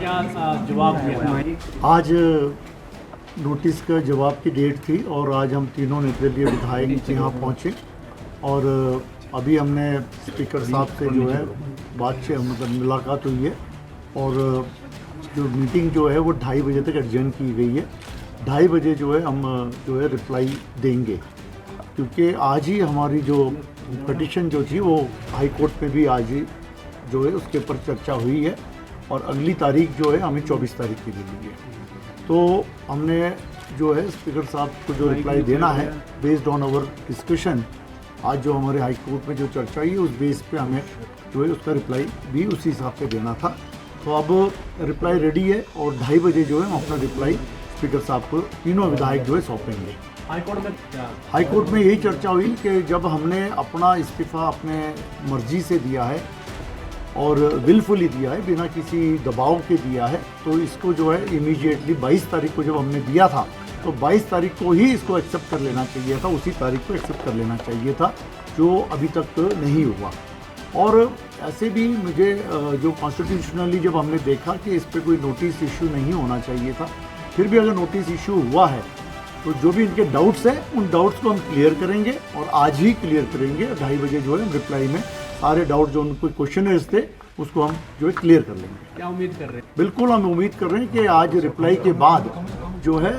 क्या जवाब दिया? आज नोटिस का जवाब की डेट थी और आज हम तीनों निर्दलीय विधायक यहाँ पहुँचे और अभी हमने स्पीकर साहब से जो है बातचीत मतलब मुलाकात हुई है और जो मीटिंग जो है वो 2:30 बजे तक एडजर्न की गई है। 2:30 बजे जो है हम जो है रिप्लाई देंगे, क्योंकि आज ही हमारी जो पिटिशन जो थी वो हाई कोर्ट में भी आज ही जो है उसके ऊपर चर्चा हुई है और अगली तारीख जो है हमें 24 तारीख की मिली है। तो हमने जो है स्पीकर साहब को जो रिप्लाई देना है बेस्ड ऑन आवर डिस्कशन, आज जो हमारे हाई कोर्ट में जो चर्चा हुई उस बेस पे हमें जो है उसका रिप्लाई भी उसी हिसाब से देना था। तो अब रिप्लाई रेडी है और 2:30 बजे जो है हम अपना रिप्लाई स्पीकर साहब को तीनों विधायक जो है सौंपेंगे। हाई कोर्ट में यही चर्चा हुई कि जब हमने अपना इस्तीफ़ा अपने मर्जी से दिया है और विलफुली दिया है, बिना किसी दबाव के दिया है, तो इसको जो है इमीडिएटली 22 तारीख को जब हमने दिया था तो 22 तारीख को ही इसको एक्सेप्ट कर लेना चाहिए था, उसी तारीख को एक्सेप्ट कर लेना चाहिए था, जो अभी तक नहीं हुआ। और ऐसे भी मुझे जो कॉन्स्टिट्यूशनली जब हमने देखा कि इस पर कोई नोटिस इशू नहीं होना चाहिए था, फिर भी अगर नोटिस इशू हुआ है तो जो भी इनके डाउट्स हैं उन डाउट्स को हम क्लियर करेंगे और आज ही क्लियर करेंगे। 2:30 बजे जो है हम रिप्लाई में सारे डाउट जो उनको क्वेश्चनर्स थे उसको हम जो है क्लियर कर लेंगे। क्या उम्मीद कर रहे हैं? बिल्कुल हम उम्मीद कर रहे हैं कि आज रिप्लाई के बाद जो है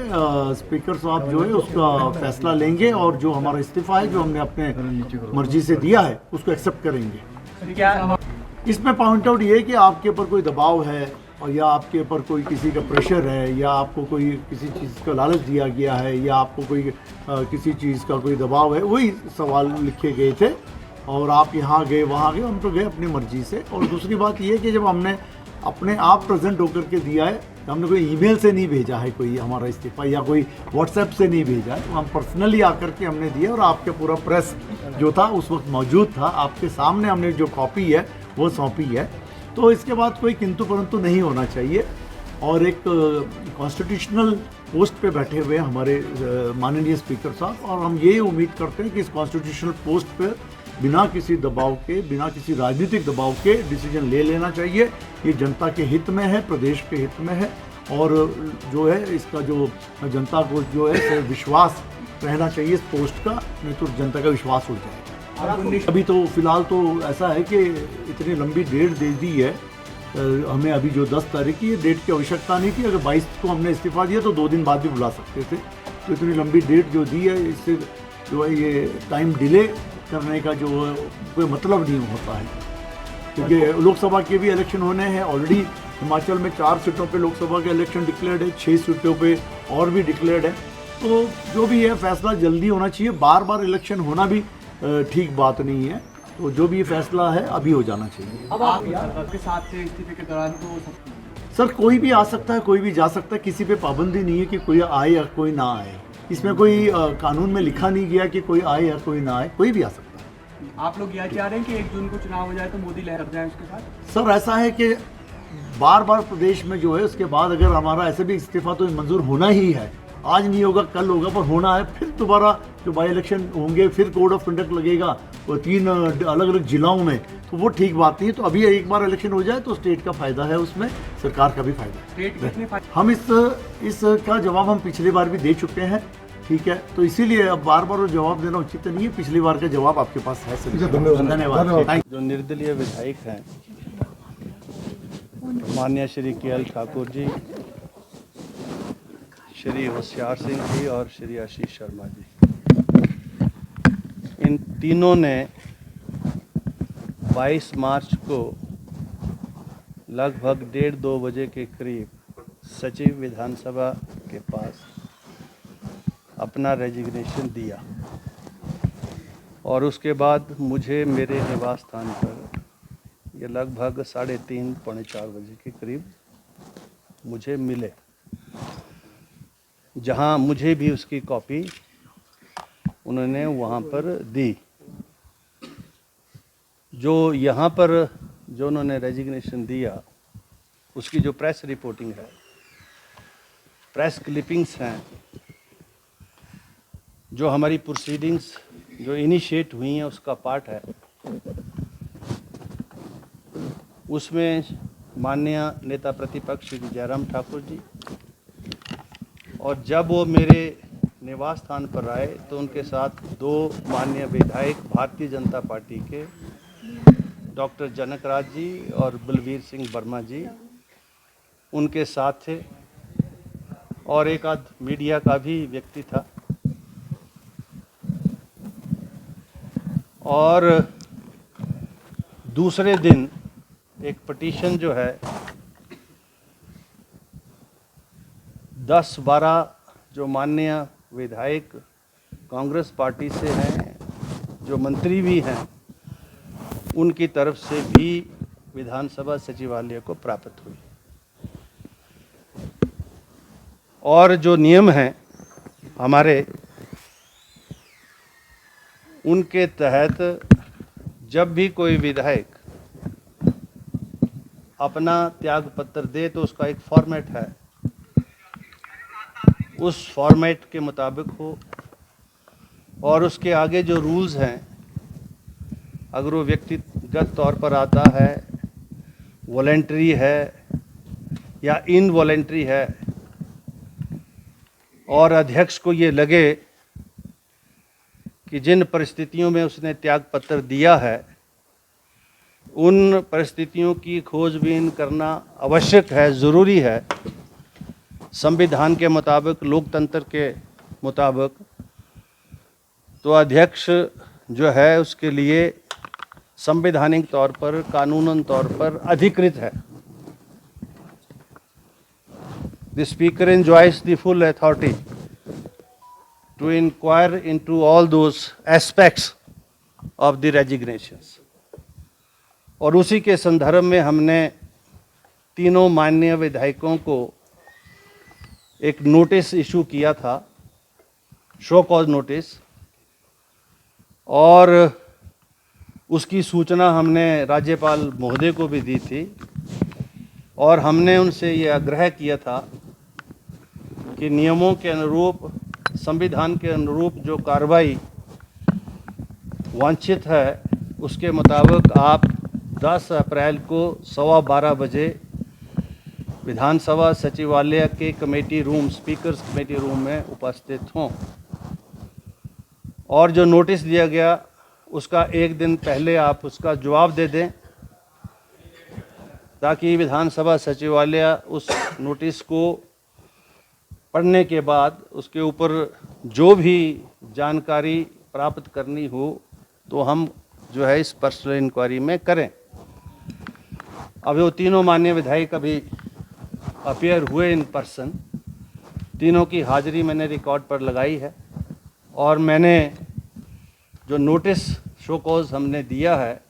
स्पीकर साहब जो है उसका फैसला लेंगे और जो हमारा इस्तीफा है जो हमने अपने मर्जी से दिया है उसको एक्सेप्ट करेंगे। क्या इसमें पॉइंट आउट ये है कि आपके ऊपर कोई दबाव है और या आपके ऊपर कोई किसी का प्रेशर है या आपको कोई किसी चीज़ का लालच दिया गया है या आपको कोई किसी चीज़ का कोई दबाव है, वही सवाल लिखे गए थे और आप यहाँ गए वहाँ गए, हम तो गए अपनी मर्जी से। और दूसरी बात ये कि जब हमने अपने आप प्रेजेंट होकर के दिया है, हमने कोई ईमेल से नहीं भेजा है कोई हमारा इस्तीफा या कोई व्हाट्सएप से नहीं भेजा है, तो हम पर्सनली आकर के हमने दिया और आपके पूरा प्रेस जो था उस वक्त मौजूद था, आपके सामने हमने जो कॉपी है वो सौंपी है। तो इसके बाद कोई किंतु परंतु नहीं होना चाहिए। और एक कॉन्स्टिट्यूशनल पोस्ट पे बैठे हुए हमारे माननीय स्पीकर साहब, और हम यही उम्मीद करते हैं कि इस कॉन्स्टिट्यूशनल पोस्ट पे बिना किसी दबाव के, बिना किसी राजनीतिक दबाव के डिसीजन ले लेना चाहिए। ये जनता के हित में है, प्रदेश के हित में है और जो है इसका जो जनता को जो है विश्वास रहना चाहिए इस पोस्ट का, नहीं तो जनता का विश्वास उड़ जाएगा। अभी तो फिलहाल तो ऐसा है कि इतनी लंबी डेट दे दी है हमें, अभी जो 10 तारीख की डेट की आवश्यकता नहीं थी। अगर 22 को हमने इस्तीफा दिया तो 2 दिन बाद भी बुला सकते थे, तो इतनी लंबी डेट जो दी है इससे जो है ये टाइम डिले करने का जो कोई मतलब नहीं होता है, क्योंकि लोकसभा के भी इलेक्शन होने हैं। ऑलरेडी हिमाचल में 4 सीटों पे लोकसभा के इलेक्शन डिक्लेयर्ड है, 6 सीटों पे और भी डिक्लेयर्ड है। तो जो भी है फैसला जल्दी होना चाहिए, बार बार इलेक्शन होना भी ठीक बात नहीं है, तो जो भी फैसला है अभी हो जाना चाहिए। अब आपके साथ से इस्तीफे के दौरान तो सर कोई भी आ सकता है, कोई भी जा सकता है, किसी पे पाबंदी नहीं है कि कोई आए या कोई ना आए। इसमें कोई कानून में लिखा नहीं गया कि कोई आए या कोई ना आए, कोई भी आ सकता है। आप लोग यह चाह रहे हैं कि 1 जून को चुनाव हो जाए तो मोदी लहर जाए उसके साथ? सर ऐसा है कि बार बार प्रदेश में जो है उसके बाद अगर हमारा ऐसे भी इस्तीफा तो मंजूर होना ही है, आज नहीं होगा कल होगा पर होना है, फिर दोबारा जो बाई इलेक्शन होंगे, फिर कोड ऑफ कंडक्ट लगेगा वो 3 अलग अलग जिलों में, तो वो ठीक बात नहीं है। तो अभी एक बार इलेक्शन हो जाए तो स्टेट का फायदा है, उसमें सरकार का भी फायदा है। हम इसका जवाब हम पिछली बार भी दे चुके हैं, ठीक है, तो इसीलिए अब बार बार वो जवाब देना उचित नहीं है। पिछली बार का जवाब आपके पास है सर। धन्यवाद। जो निर्दलीय विधायक हैं माननीय श्री KL ठाकुर जी, श्री होशियार सिंह जी और श्री आशीष शर्मा जी, इन तीनों ने 22 मार्च को लगभग 1:30-2 बजे के करीब सचिव विधानसभा के पास अपना रेजिग्नेशन दिया और उसके बाद मुझे मेरे निवास स्थान पर ये लगभग 3:30 पौने 4 बजे के करीब मुझे मिले, जहां मुझे भी उसकी कॉपी उन्होंने वहां पर दी। जो यहाँ पर जो उन्होंने रेजिग्नेशन दिया उसकी जो प्रेस रिपोर्टिंग है, प्रेस क्लिपिंग्स हैं, जो हमारी प्रोसीडिंग्स जो इनिशिएट हुई हैं उसका पार्ट है, उसमें माननीय नेता प्रतिपक्ष श्री जयराम ठाकुर जी, और जब वो मेरे निवास स्थान पर आए तो उनके साथ दो माननीय विधायक भारतीय जनता पार्टी के डॉक्टर जनक राज जी और बलवीर सिंह वर्मा जी उनके साथ थे, और एक आध मीडिया का भी व्यक्ति था। और दूसरे दिन एक पिटीशन जो है 10-12 जो माननीय विधायक कांग्रेस पार्टी से हैं, जो मंत्री भी हैं, उनकी तरफ से भी विधानसभा सचिवालय को प्राप्त हुई। और जो नियम हैं हमारे, उनके तहत जब भी कोई विधायक अपना त्याग पत्र दे तो उसका एक फॉर्मेट है, उस फॉर्मेट के मुताबिक हो, और उसके आगे जो रूल्स हैं, अगर वो व्यक्तिगत तौर पर आता है, वॉलेंटरी है या इनवॉलेंटरी है, और अध्यक्ष को ये लगे कि जिन परिस्थितियों में उसने त्याग पत्र दिया है उन परिस्थितियों की खोजबीन करना आवश्यक है, ज़रूरी है, संविधान के मुताबिक, लोकतंत्र के मुताबिक, तो अध्यक्ष जो है उसके लिए संवैधानिक तौर पर, कानूनन तौर पर अधिकृत है। The speaker enjoys the full authority to inquire into all those aspects of the resignations. और उसी के संदर्भ में हमने तीनों माननीय विधायकों को एक नोटिस इशू किया था, शो कॉज नोटिस, और उसकी सूचना हमने राज्यपाल महोदय को भी दी थी, और हमने उनसे ये आग्रह किया था कि नियमों के अनुरूप, संविधान के अनुरूप जो कार्रवाई वांछित है उसके मुताबिक आप 10 अप्रैल को 12:15 बजे विधानसभा सचिवालय के committee room, speakers committee room में उपस्थित हों, और जो नोटिस दिया गया उसका एक दिन पहले आप उसका जवाब दे दें, ताकि विधानसभा सचिवालय उस नोटिस को पढ़ने के बाद उसके ऊपर जो भी जानकारी प्राप्त करनी हो तो हम जो है इस पर्सनल इंक्वायरी में करें। अब वो तीनों माननीय विधायक अभी अपीयर हुए इन पर्सन, तीनों की हाजिरी मैंने रिकॉर्ड पर लगाई है, और मैंने जो नोटिस शो कॉज हमने दिया है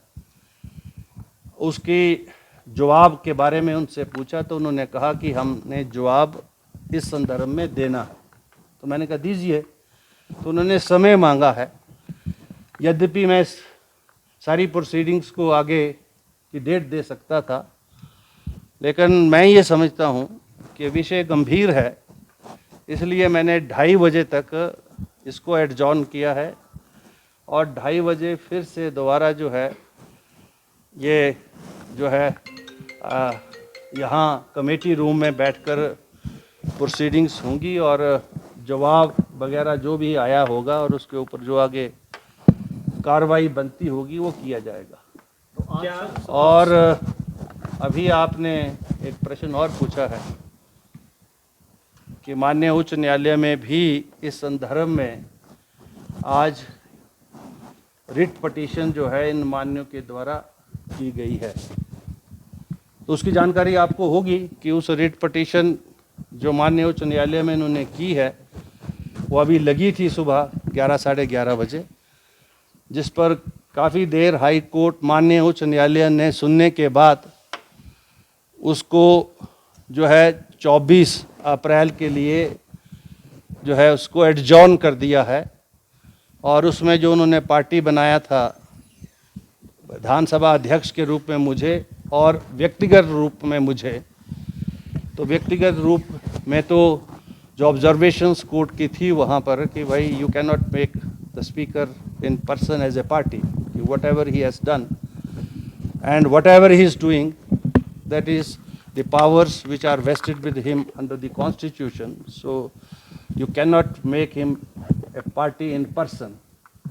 उसकी जवाब के बारे में उनसे पूछा, तो उन्होंने कहा कि हमने जवाब इस संदर्भ में देना है। तो मैंने कहा दीजिए, तो उन्होंने समय मांगा है। यद्यपि मैं सारी प्रोसीडिंग्स को आगे की डेट दे सकता था, लेकिन मैं ये समझता हूँ कि विषय गंभीर है, इसलिए मैंने 2:30 बजे तक इसको एडजॉर्न किया है, और 2:30 बजे फिर से दोबारा जो है ये जो है यहाँ कमेटी रूम में बैठकर प्रोसीडिंग्स होंगी, और जवाब वगैरह जो भी आया होगा और उसके ऊपर जो आगे कार्रवाई बनती होगी वो किया जाएगा। और अभी आपने एक प्रश्न और पूछा है कि माननीय उच्च न्यायालय में भी इस संदर्भ में आज रिट पिटीशन जो है इन मान्यों के द्वारा की गई है, तो उसकी जानकारी आपको होगी कि उस रिट पिटीशन जो माननीय उच्च न्यायालय में इन्होंने की है वो अभी लगी थी सुबह 11 साढ़े 11 बजे, जिस पर काफ़ी देर हाई कोर्ट माननीय उच्च न्यायालय ने सुनने के बाद उसको जो है 24 अप्रैल के लिए जो है उसको एडजॉर्न कर दिया है, और उसमें जो उन्होंने पार्टी बनाया था विधानसभा अध्यक्ष के रूप में मुझे और व्यक्तिगत रूप में मुझे, तो व्यक्तिगत रूप में तो जो ऑब्जर्वेशंस कोर्ट की थी वहाँ पर कि भाई you can not make the speaker in person as a party, whatever he has done and whatever he is doing that is the powers which are vested with him under the constitution. So you cannot make him a party in person.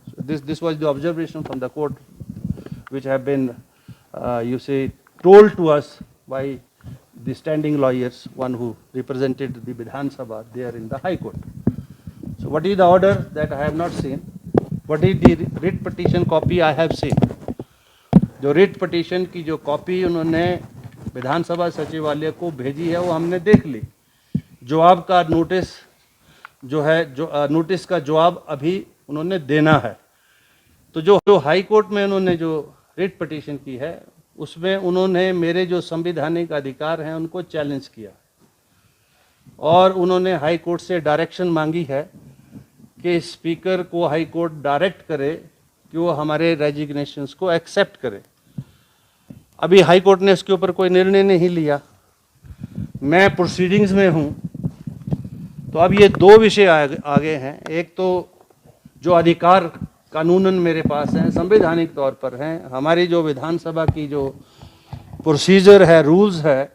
So this was the observation from the court, which have been, you say, told to us by the standing lawyers, one who represented the Vidhan Sabha there in the High Court. So what is the order that I have not seen? What is the writ petition copy I have seen? जो writ petition की जो copy उन्होंने विधानसभा सचिवालय को भेजी है वो हमने देख ली। जवाब का नोटिस जो है, जो नोटिस का जवाब अभी उन्होंने देना है। तो जो हाई कोर्ट में उन्होंने जो रिट पटिशन की है उसमें उन्होंने मेरे जो संवैधानिक अधिकार हैं उनको चैलेंज किया और उन्होंने हाई कोर्ट से डायरेक्शन मांगी है कि स्पीकर को हाई कोर्ट डायरेक्ट करे कि वो हमारे रेजिग्नेशंस को एक्सेप्ट करे। अभी हाई कोर्ट ने इसके ऊपर कोई निर्णय नहीं लिया, मैं प्रोसीडिंग्स में हूँ। तो अब ये दो विषय आगे हैं। एक तो जो अधिकार कानूनन मेरे पास हैं, संवैधानिक तौर पर हैं, हमारी जो विधानसभा की जो प्रोसीजर है, रूल्स है,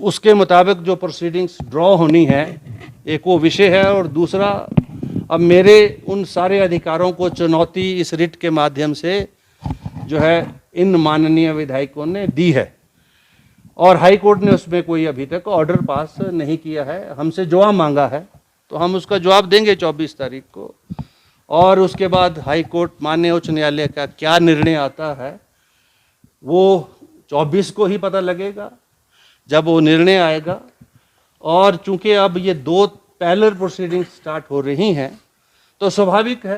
उसके मुताबिक जो प्रोसीडिंग्स ड्रॉ होनी है, एक वो विषय है। और दूसरा, अब मेरे उन सारे अधिकारों को चुनौती इस रिट के माध्यम से जो है इन माननीय विधायकों ने दी है और हाई कोर्ट ने उसमें कोई अभी तक ऑर्डर पास नहीं किया है। हमसे जवाब मांगा है तो हम उसका जवाब देंगे 24 तारीख को और उसके बाद हाई कोर्ट माननीय उच्च न्यायालय का क्या निर्णय आता है वो 24 को ही पता लगेगा जब वो निर्णय आएगा। और चूंकि अब ये दो पैरेलल प्रोसीडिंग स्टार्ट हो रही हैं तो स्वाभाविक है,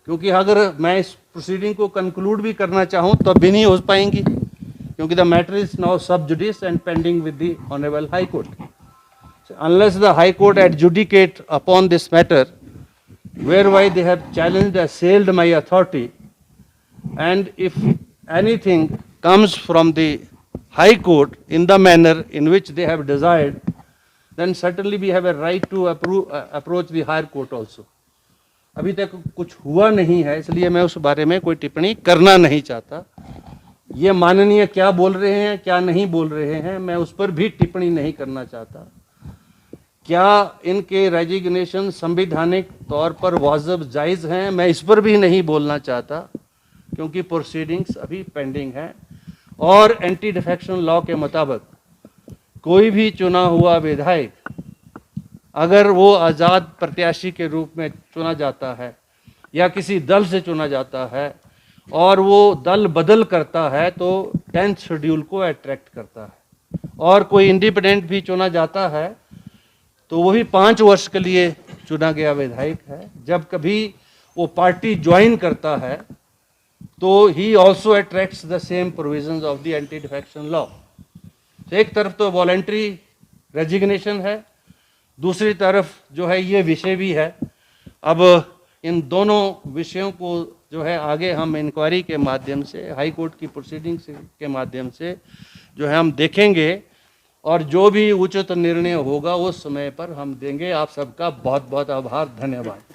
क्योंकि अगर मैं इस प्रोसीडिंग को कंक्लूड भी करना चाहूँ तो भी नहीं हो पाएंगी, क्योंकि द मैटर इज नाउ सब जुडिस and pending with the honourable high court. Unless the high court adjudicate upon this matter whereby they have challenged, assailed my authority, and if anything comes from the High Court in the manner in which they have desired, then certainly we have a right to approach the higher court also. अभी तक कुछ हुआ नहीं है, इसलिए मैं उस बारे में कोई टिप्पणी करना नहीं चाहता। ये माननीय क्या बोल रहे हैं, क्या नहीं बोल रहे हैं, मैं उस पर भी टिप्पणी नहीं करना चाहता। क्या इनके रेजिग्नेशन संवैधानिक तौर पर वाजिब जायज़ हैं, मैं इस पर भी नहीं बोलना चाहता, क्योंकि प्रोसीडिंग्स अभी पेंडिंग हैं। और एंटी डिफेक्शन लॉ के मुताबिक कोई भी चुना हुआ विधायक अगर वो आज़ाद प्रत्याशी के रूप में चुना जाता है या किसी दल से चुना जाता है और वो दल बदल करता है तो 10th शेड्यूल को अट्रैक्ट करता है। और कोई इंडिपेंडेंट भी चुना जाता है तो वही 5 वर्ष के लिए चुना गया विधायक है। जब कभी वो पार्टी ज्वाइन करता है तो he also attracts the same provisions of the anti defection law. एक तरफ तो वॉलंटरी रेजिग्नेशन है, दूसरी तरफ जो है ये विषय भी है। अब इन दोनों विषयों को जो है आगे हम इंक्वायरी के माध्यम से, हाई कोर्ट की प्रोसीडिंग्स के माध्यम से जो है हम देखेंगे और जो भी उचित निर्णय होगा उस समय पर हम देंगे। आप सबका बहुत बहुत आभार, धन्यवाद।